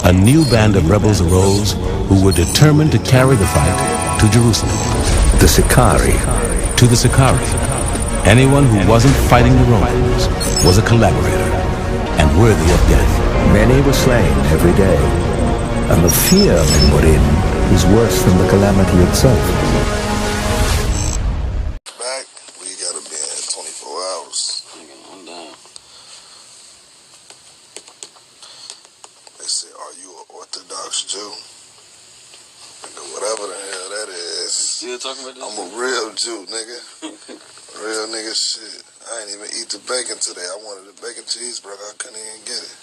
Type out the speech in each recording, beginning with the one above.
a new band of rebels arose who were determined to carry the fight to Jerusalem. The SICARRI. To the SICARRI, anyone who wasn't fighting the Romans was a collaborator and worthy of death. Many were slain every day, and the fear men were in was worse than the calamity itself. Back, we gotta be in 24 hours. I'm down. They say, are you an Orthodox Jew? Nigga, whatever the hell that is. Still talking about this? I'm a real Jew, nigga. Real nigga shit. I ain't even eat the bacon today. I wanted a bacon cheeseburger. I couldn't even get it.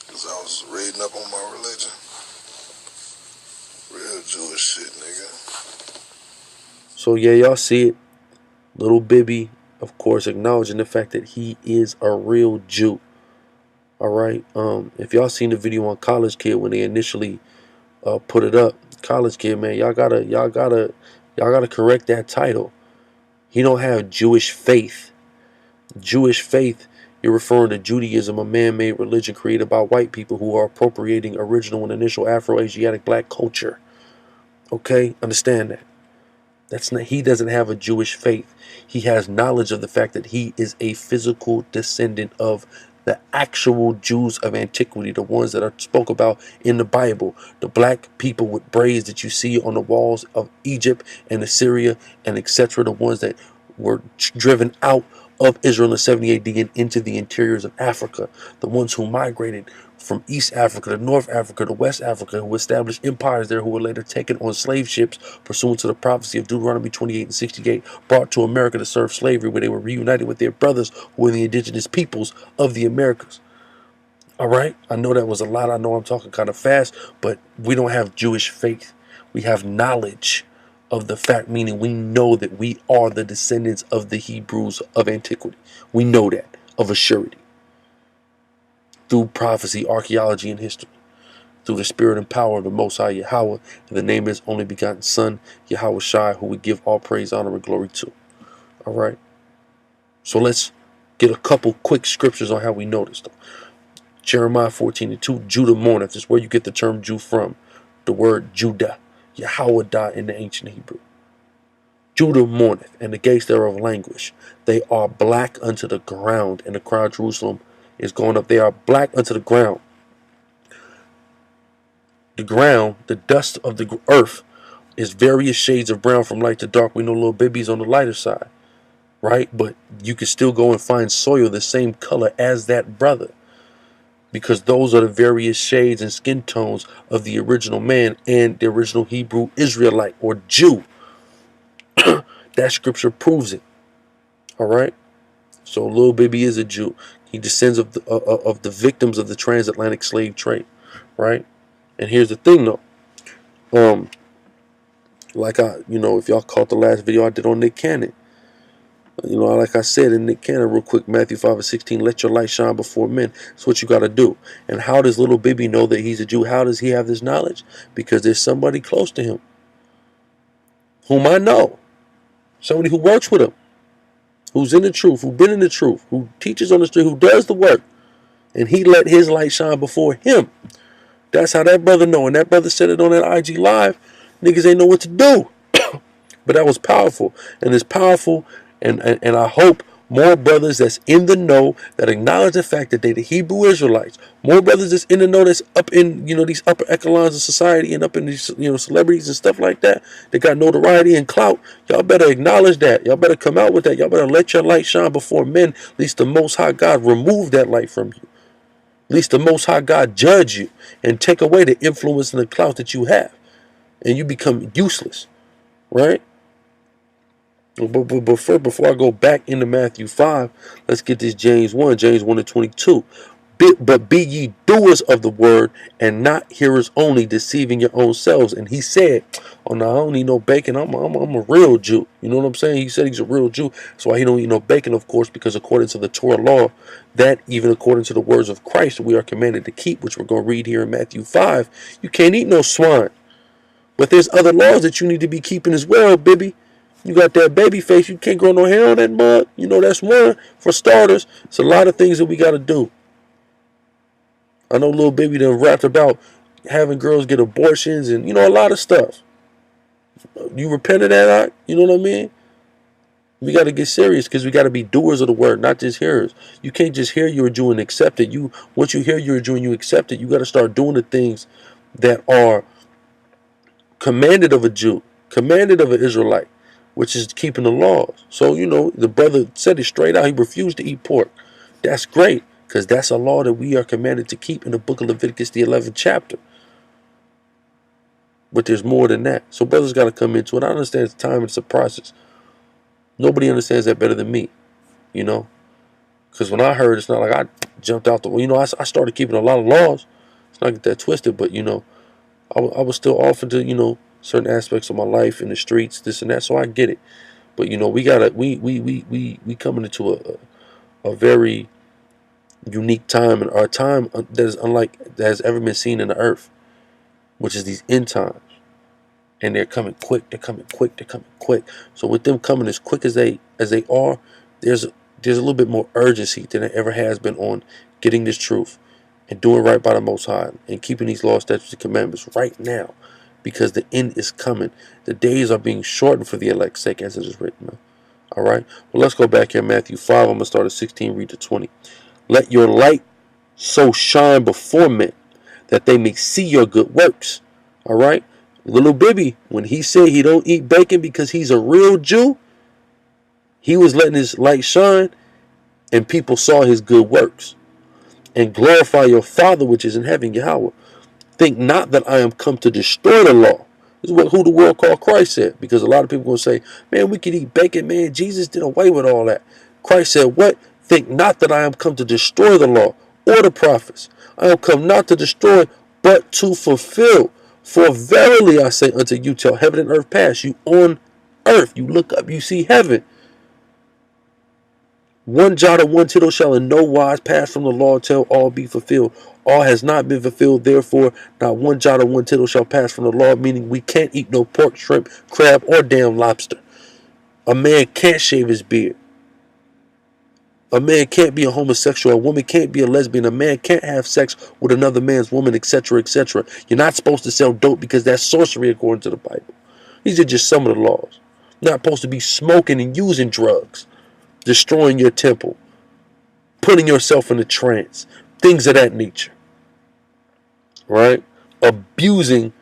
Because I was reading up on my religion. Real Jewish shit, nigga. So yeah, y'all see it. Little Bibby, of course, acknowledging the fact that he is a real Jew. All right. If y'all seen the video on College Kid when they initially put it up, College Kid, man, y'all gotta correct that title. He don't have Jewish faith. Jewish faith, you're referring to Judaism, a man-made religion created by white people who are appropriating original and initial Afro-Asiatic black culture. Okay, understand that. That's not. He doesn't have a Jewish faith. He has knowledge of the fact that he is a physical descendant of the actual Jews of antiquity, the ones that are spoke about in the Bible, the black people with braids that you see on the walls of Egypt and Assyria and etc., the ones that were driven out of Israel in 70 AD and into the interiors of Africa, the ones who migrated from East Africa to North Africa to West Africa, who established empires there, who were later taken on slave ships pursuant to the prophecy of Deuteronomy 28 and 68, brought to America to serve slavery, where they were reunited with their brothers who were the indigenous peoples of the Americas. All right, I know that was a lot. I know I'm talking kind of fast, but we don't have Jewish faith. We have knowledge of the fact, meaning we know that we are the descendants of the Hebrews of antiquity. We know that of a surety. Through prophecy, archaeology, and history. Through the spirit and power of the Most High Yahweh, and the name of His only begotten Son, Yahweh Shai, who we give all praise, honor, and glory to. All right. So let's get a couple quick scriptures on how we know this, though. Jeremiah 14:2, Judah mourneth. This is where you get the term Jew from. The word Judah, Yahweh in the ancient Hebrew. Judah mourneth, and the gates thereof languish. They are black unto the ground, and the cry of Jerusalem is going up. They are black unto the ground. The ground, the dust of the earth, is various shades of brown from light to dark. We know little Bibby's on the lighter side, right? But you can still go and find soil the same color as that brother, because those are the various shades and skin tones of the original man and the original Hebrew Israelite or Jew. That scripture proves it. All right. So little Bibby is a Jew. He descends of the victims of the transatlantic slave trade, right? And here's the thing, though. Like if y'all caught the last video I did on Nick Cannon, like I said in Nick Cannon, real quick, Matthew 5:16, let your light shine before men. That's what you got to do. And how does little Bibby know that he's a Jew? How does he have this knowledge? Because there's somebody close to him, whom I know, somebody who works with him, who's in the truth, who's been in the truth, who teaches on the street, who does the work, and he let his light shine before him. That's how that brother know. And that brother said it on that IG live. Niggas ain't know what to do. But that was powerful. And it's powerful. And I hope more brothers that's in the know, that acknowledge the fact that they the Hebrew Israelites, more brothers that's in the know, that's up in these upper echelons of society and up in these celebrities and stuff like that, they got notoriety and clout. Y'all better acknowledge that. Y'all better come out with that. Y'all better let your light shine before men. At least the Most High God remove that light from you. At least the Most High God judge you and take away the influence and the clout that you have, and you become useless, right? But first, before I go back into Matthew 5, let's get this James 1:22. But be ye doers of the word, and not hearers only, deceiving your own selves. And he said, oh no, I don't eat no bacon. I'm a real Jew. You know what I'm saying? He said he's a real Jew. That's why he don't eat no bacon, of course, because according to the Torah law, that even according to the words of Christ, we are commanded to keep, which we're going to read here in Matthew 5, you can't eat no swine. But there's other laws that you need to be keeping as well, Bibby. You got that baby face. You can't grow no hair on that mug. That's one. For starters, it's a lot of things that we got to do. I know little baby done rapped about having girls get abortions and, you know, a lot of stuff. You repent of that, Doc? You know what I mean? We got to get serious because we got to be doers of the word, not just hearers. You can't just hear you're a Jew and accept it. Once you hear you're a Jew and you accept it, you got to start doing the things that are commanded of a Jew, commanded of an Israelite, which is keeping the laws. So, you know, the brother said it straight out. He refused to eat pork. That's great because that's a law that we are commanded to keep in the book of Leviticus, the 11th chapter. But there's more than that. So brothers got to come into it. I understand it's time, it's a process. Nobody understands that better than me, you know. Because when I heard, it's not like I jumped out the, you know, I started keeping a lot of laws. It's not get that twisted, but, you know, I was still off into, you know, certain aspects of my life in the streets, this and that. So I get it. But, you know, we coming into a very unique time, and our time that is unlike that has ever been seen in the earth, which is these end times. And they're coming quick, they're coming quick, they're coming quick. So with them coming as quick as they are, there's a little bit more urgency than there ever has been on getting this truth and doing right by the Most High and keeping these laws, statutes, and commandments right now, because the end is coming. The days are being shortened for the elect's sake, as it is written. All right. Well, let's go back here, Matthew 5. I'm gonna start at 16, read to 20. Let your light so shine before men that they may see your good works. All right. Little Bibby, when he said he don't eat bacon because he's a real Jew, he was letting his light shine, and people saw his good works. And glorify your Father which is in heaven, Yahweh. Think not that I am come to destroy the law. This is who the world called Christ said. Because a lot of people going to say, man, we can eat bacon, man. Jesus did away with all that. Christ said, what? Think not that I am come to destroy the law or the prophets. I am come not to destroy, but to fulfill. For verily I say unto you, till heaven and earth pass, you on earth, you look up, you see heaven. One jot or one tittle shall in no wise pass from the law till all be fulfilled. All has not been fulfilled, therefore not one jot or one tittle shall pass from the law, meaning we can't eat no pork, shrimp, crab, or damn lobster. A man can't shave his beard. A man can't be a homosexual. A woman can't be a lesbian. A man can't have sex with another man's woman, etc., etc. You're not supposed to sell dope because that's sorcery according to the Bible. These are just some of the laws. You're not supposed to be smoking and using drugs, destroying your temple, putting yourself in a trance, things of that nature. Right? Abusing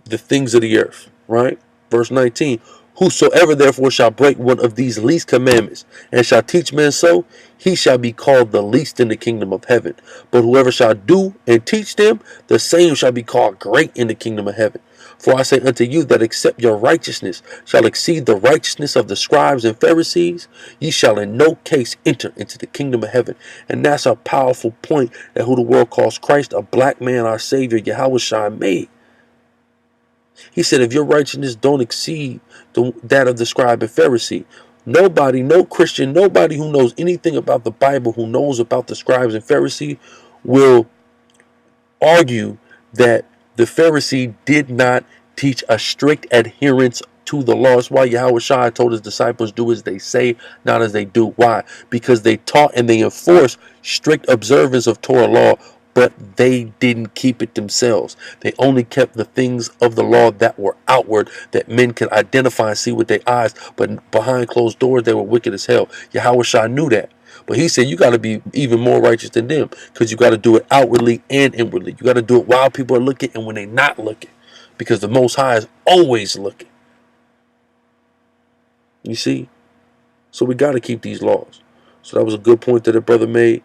the things of the earth. Right? Verse 19. Whosoever therefore shall break one of these least commandments and shall teach men so, he shall be called the least in the kingdom of heaven. But whoever shall do and teach them, the same shall be called great in the kingdom of heaven. For I say unto you that except your righteousness shall exceed the righteousness of the scribes and Pharisees, ye shall in no case enter into the kingdom of heaven. And that's a powerful point that who the world calls Christ, a black man, our Savior, Yahweh made. He said, if your righteousness don't exceed that of the scribe and Pharisee, nobody, no Christian, nobody who knows anything about the Bible, who knows about the scribes and Pharisee, will argue that the Pharisee did not teach a strict adherence to the law. That's why Yahweh told his disciples, do as they say, not as they do. Why? Because they taught and they enforced strict observance of Torah law, but they didn't keep it themselves. They only kept the things of the law that were outward, that men could identify and see with their eyes, but behind closed doors they were wicked as hell. Yahweh knew that. But he said you got to be even more righteous than them, because you got to do it outwardly and inwardly. You got to do it while people are looking and when they're not looking, because the Most High is always looking. You see? So we got to keep these laws. So that was a good point that the brother made.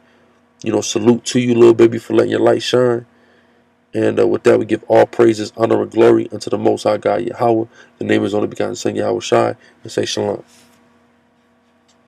You know, salute to you, little baby, for letting your light shine. And with that, we give all praises, honor, and glory unto the Most High God, Yahweh. The name is only begotten Son, Yahweh Shai, and say shalom.